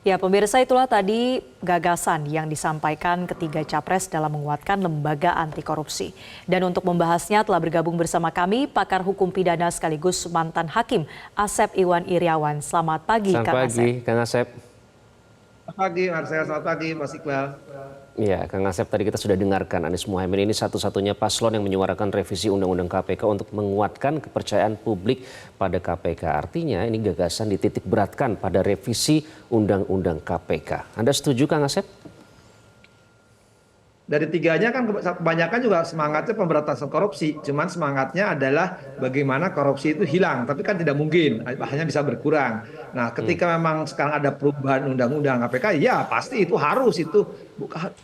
Ya, pemirsa, itulah tadi gagasan yang disampaikan ketiga capres dalam menguatkan lembaga anti korupsi. Dan untuk membahasnya telah bergabung bersama kami pakar hukum pidana sekaligus mantan hakim Asep Iwan Iriawan. Selamat pagi, Selamat Kang pagi, Asep. Kang Asep. Selamat pagi, Marcel. Selamat pagi, Mas Iqbal. Ya, Kang Asep, tadi kita sudah dengarkan Anies Mohaimin ini satu-satunya paslon yang menyuarakan revisi Undang-Undang KPK untuk menguatkan kepercayaan publik pada KPK. Artinya ini gagasan dititik beratkan pada revisi Undang-Undang KPK. Anda setuju, Kang Asep? Dari tiganya kan kebanyakan juga semangatnya pemberantasan korupsi. Cuman semangatnya adalah bagaimana korupsi itu hilang. Tapi kan tidak mungkin, hanya bisa berkurang. Nah, ketika memang sekarang ada perubahan undang-undang KPK, ya pasti itu harus. Itu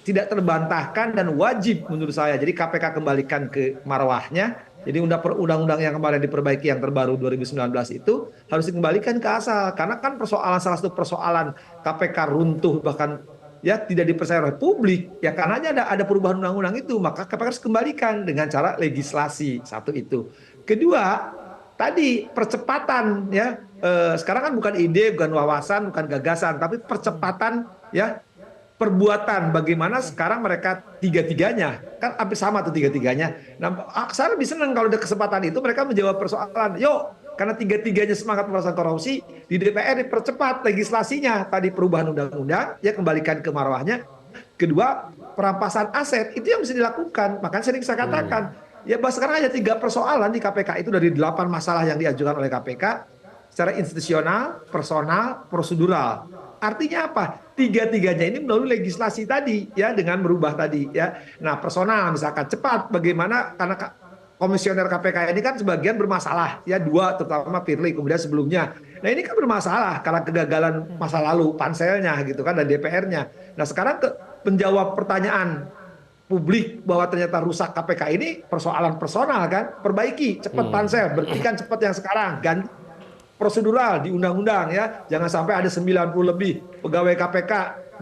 tidak terbantahkan dan wajib menurut saya. Jadi KPK kembalikan ke marwahnya. Jadi undang-undang yang kemarin diperbaiki yang terbaru 2019 itu harus dikembalikan ke asal. Karena kan persoalan salah satu persoalan KPK runtuh bahkan ya tidak dipercaya oleh publik ya karena ada perubahan undang-undang itu, maka KPK harus kembalikan dengan cara legislasi. Satu itu. Kedua, tadi percepatan ya, sekarang kan bukan ide, bukan wawasan, bukan gagasan, tapi percepatan ya, perbuatan. Bagaimana sekarang mereka tiga-tiganya kan hampir sama tuh tiga-tiganya. Nah, saya lebih senang kalau ada kesempatan itu mereka menjawab persoalan. Yuk, karena tiga-tiganya semangat pemberantasan korupsi, di DPR dipercepat legislasinya. Tadi perubahan undang-undang, ya kembalikan ke marwahnya. Kedua, perampasan aset, itu yang bisa dilakukan. Makanya sering saya katakan, ya bahwa sekarang ada 3 persoalan di KPK itu dari 8 masalah yang diajukan oleh KPK. Secara institusional, personal, prosedural. Artinya apa? Tiga-tiganya ini melalui legislasi tadi, ya dengan merubah tadi. Ya. Nah, personal misalkan cepat, bagaimana karena komisioner KPK ini kan sebagian bermasalah, ya 2 terutama Firly, kemudian sebelumnya. Nah ini kan bermasalah karena kegagalan masa lalu panselnya gitu kan dan DPR-nya. Nah sekarang menjawab pertanyaan publik bahwa ternyata rusak KPK ini persoalan personal kan, perbaiki cepat pansel, berhentikan cepat yang sekarang, ganti prosedural di undang-undang ya, jangan sampai ada 90 lebih pegawai KPK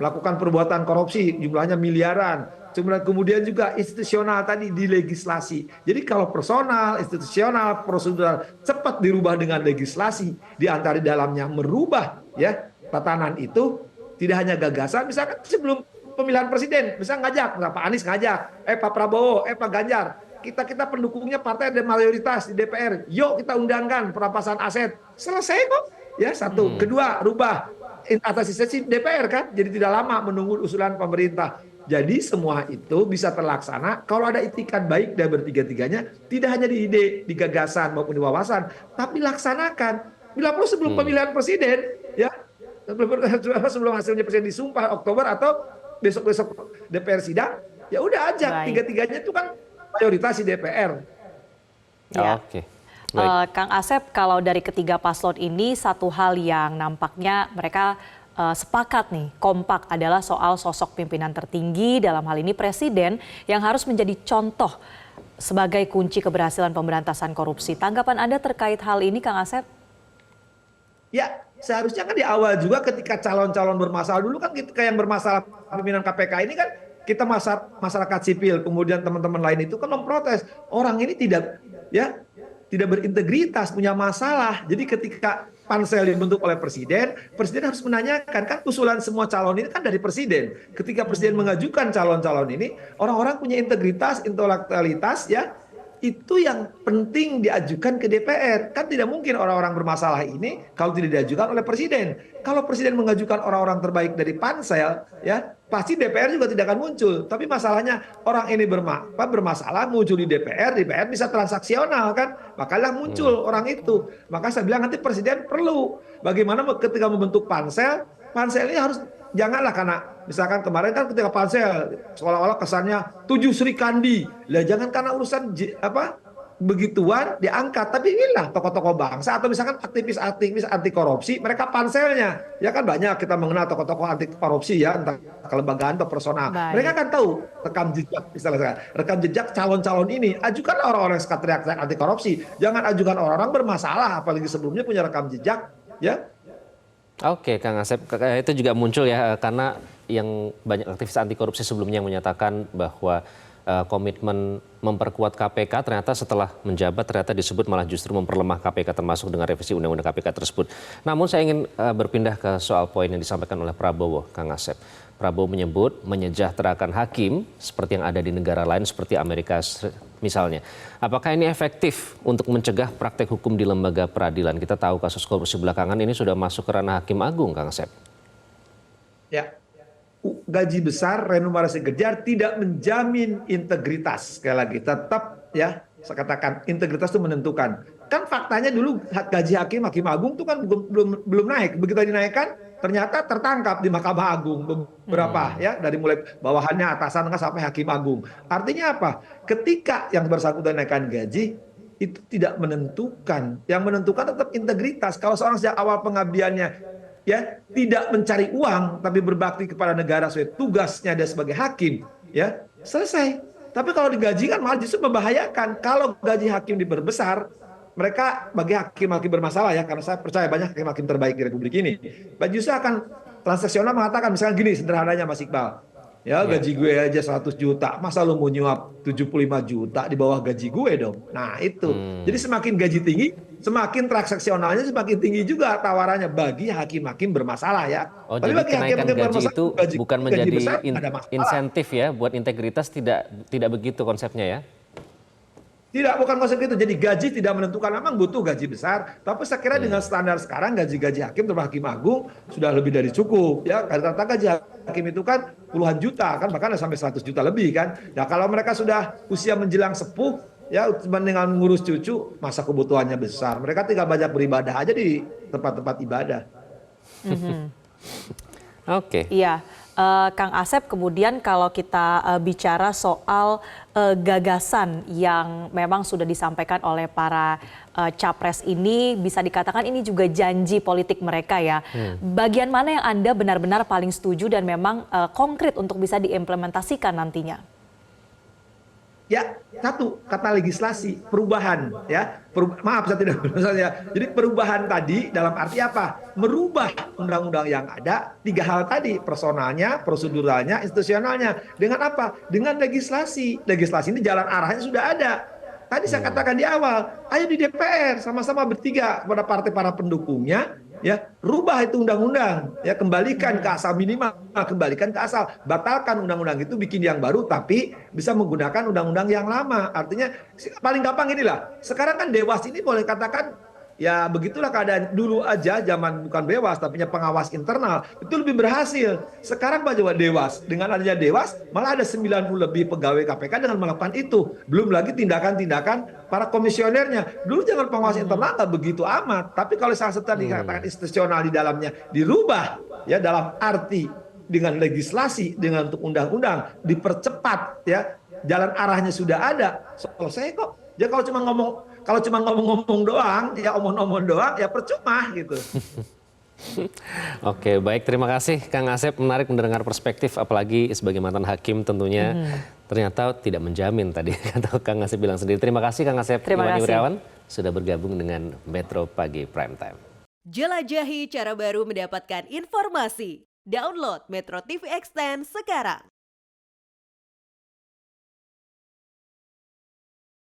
melakukan perbuatan korupsi jumlahnya miliaran. Kemudian juga institusional tadi di legislasi. Jadi kalau personal, institusional, prosedural cepat dirubah dengan legislasi, di antara di dalamnya merubah ya tatanan itu, tidak hanya gagasan. Misalkan sebelum pemilihan presiden, bisa ngajak, Pak Anies ngajak, Pak Prabowo, Pak Ganjar, kita pendukungnya partai ada mayoritas di DPR, yuk kita undangkan perampasan aset, selesai kok. Ya satu. Kedua, rubah atas sisi DPR kan, jadi tidak lama menunggu usulan pemerintah. Jadi semua itu bisa terlaksana kalau ada itikat baik dan bertiga-tiganya, tidak hanya di ide, di gagasan maupun di wawasan, tapi laksanakan. Bila perlu sebelum pemilihan presiden, ya sebelum hasilnya presiden disumpah Oktober atau besok-besok DPR sidang, ya udah ajak tiga-tiganya itu kan mayoritas di DPR. Ya. Oke. Kang Asep, kalau dari ketiga paslon ini satu hal yang nampaknya mereka sepakat nih, kompak adalah soal sosok pimpinan tertinggi dalam hal ini presiden yang harus menjadi contoh sebagai kunci keberhasilan pemberantasan korupsi. Tanggapan Anda terkait hal ini, Kang Asep? Ya, seharusnya kan di awal juga ketika calon-calon bermasalah dulu kan kita yang bermasalah pimpinan KPK ini kan kita masyarakat sipil, kemudian teman-teman lain itu kan memprotes orang ini tidak berintegritas, punya masalah. Jadi ketika pansel dibentuk oleh presiden, presiden harus menanyakan, kan usulan semua calon ini kan dari presiden. Ketika presiden mengajukan calon-calon ini, orang-orang punya integritas, intelektualitas ya, itu yang penting diajukan ke DPR. Kan tidak mungkin orang-orang bermasalah ini kalau tidak diajukan oleh presiden. Kalau presiden mengajukan orang-orang terbaik dari pansel, ya pasti DPR juga tidak akan muncul. Tapi masalahnya orang ini bermasalah muncul di DPR bisa transaksional kan, makalah muncul orang itu. Maka saya bilang nanti presiden perlu bagaimana ketika membentuk pansel ini harus janganlah karena misalkan kemarin kan ketika pansel seolah-olah kesannya 7 Sri Kandi. Lah jangan karena urusan begituan diangkat, tapi inilah tokoh-tokoh bangsa atau misalkan aktivis-aktivis anti korupsi, mereka panselnya. Ya kan banyak kita mengenal tokoh-tokoh anti korupsi ya, entah kelembagaan atau personal. Mereka kan tahu rekam jejak, misalnya rekam jejak calon-calon ini. Ajukan orang-orang yang suka teriak-teriak anti korupsi. Jangan ajukan orang-orang bermasalah, apalagi sebelumnya punya rekam jejak, ya. Oke, Kang Asep, itu juga muncul ya karena yang banyak aktivis anti korupsi sebelumnya yang menyatakan bahwa komitmen memperkuat KPK, ternyata setelah menjabat ternyata disebut malah justru memperlemah KPK termasuk dengan revisi Undang-Undang KPK tersebut. Namun saya ingin berpindah ke soal poin yang disampaikan oleh Prabowo, Kang Asep. Prabowo menyebut menyejahterakan hakim seperti yang ada di negara lain seperti Amerika misalnya. Apakah ini efektif untuk mencegah praktek hukum di lembaga peradilan? Kita tahu kasus korupsi belakangan ini sudah masuk ke ranah Hakim Agung, Kang Asep. Ya, gaji besar, remunerasi kejar tidak menjamin integritas. Sekali lagi, tetap ya, saya katakan integritas itu menentukan. Kan faktanya dulu gaji Hakim Agung itu kan belum naik. Begitu dinaikkan, ternyata tertangkap di Mahkamah Agung beberapa ya, dari mulai bawahannya, atasan sampai Hakim Agung. Artinya apa? Ketika yang bersangkutan naikkan gaji, itu tidak menentukan. Yang menentukan tetap integritas. Kalau seorang sejak awal pengabdiannya ya tidak mencari uang tapi berbakti kepada negara sesuai tugasnya dia sebagai hakim, ya selesai. Tapi kalau digaji kan malah justru membahayakan. Kalau gaji hakim diperbesar, mereka bagi hakim-hakim bermasalah ya, karena saya percaya banyak hakim-hakim terbaik di Republik ini. Justru akan transaksional mengatakan misalnya gini sederhananya Mas Iqbal. Ya gaji gue aja 100 juta, masa lu mau nyuap 75 juta di bawah gaji gue dong. Nah itu, jadi semakin gaji tinggi, semakin transaksionalnya semakin tinggi juga tawarannya bagi hakim-hakim bermasalah ya. Oh, tapi jadi bagi kenaikan gaji itu bukan menjadi besar, insentif ya buat integritas, tidak begitu konsepnya ya? Tidak, bukan konsep itu. Jadi gaji tidak menentukan, memang butuh gaji besar. Tapi saya kira dengan standar sekarang gaji-gaji hakim terutama Hakim Agung sudah lebih dari cukup. Ya, karena gaji hakim itu kan puluhan juta kan, bahkan sampai 100 juta lebih kan. Nah kalau mereka sudah usia menjelang sepuh, ya dengan mengurus cucu, masa kebutuhannya besar. Mereka tinggal banyak beribadah aja di tempat-tempat ibadah. Oke. Iya. Kang Asep, kemudian kalau kita bicara soal gagasan yang memang sudah disampaikan oleh para capres ini, bisa dikatakan ini juga janji politik mereka ya. Bagian mana yang Anda benar-benar paling setuju dan memang konkret untuk bisa diimplementasikan nantinya? Ya, satu kata legislasi, perubahan ya. Maaf saya tidak misalnya. Jadi perubahan tadi dalam arti apa? Merubah undang-undang yang ada, tiga hal tadi, personalnya, proseduralnya, institusionalnya. Dengan apa? Dengan legislasi. Legislasi ini jalan arahnya sudah ada. Tadi saya katakan di awal, ayo di DPR sama-sama bertiga kepada partai para pendukungnya, ya rubah itu undang-undang, ya kembalikan ke asal minimal, kembalikan ke asal, batalkan undang-undang itu, bikin yang baru tapi bisa menggunakan undang-undang yang lama. Artinya paling gampang inilah, sekarang kan Dewas ini boleh katakan ya begitulah keadaan. Dulu aja zaman bukan Dewas tapi pengawas internal itu lebih berhasil. Sekarang Pak Dewas, dengan adanya Dewas malah ada 90 lebih pegawai KPK dengan melakukan itu. Belum lagi tindakan-tindakan para komisionernya. Dulu jangan pengawas internal nggak begitu amat, tapi kalau salah satu dikatakan institusional di dalamnya dirubah ya dalam arti dengan legislasi, dengan untuk undang-undang dipercepat ya, jalan arahnya sudah ada, selesai kok. Ya kalau cuma ngomong-ngomong doang, ya omong-omong doang, ya percuma gitu. Oke, baik, terima kasih Kang Asep. Menarik mendengar perspektif, apalagi sebagai mantan hakim tentunya ternyata tidak menjamin tadi kata Kang Asep bilang sendiri. Terima kasih Kang Asep Iwan Yuryawan sudah bergabung dengan Metro Pagi Prime Time. Jelajahi cara baru mendapatkan informasi. Download Metro TV Extend sekarang.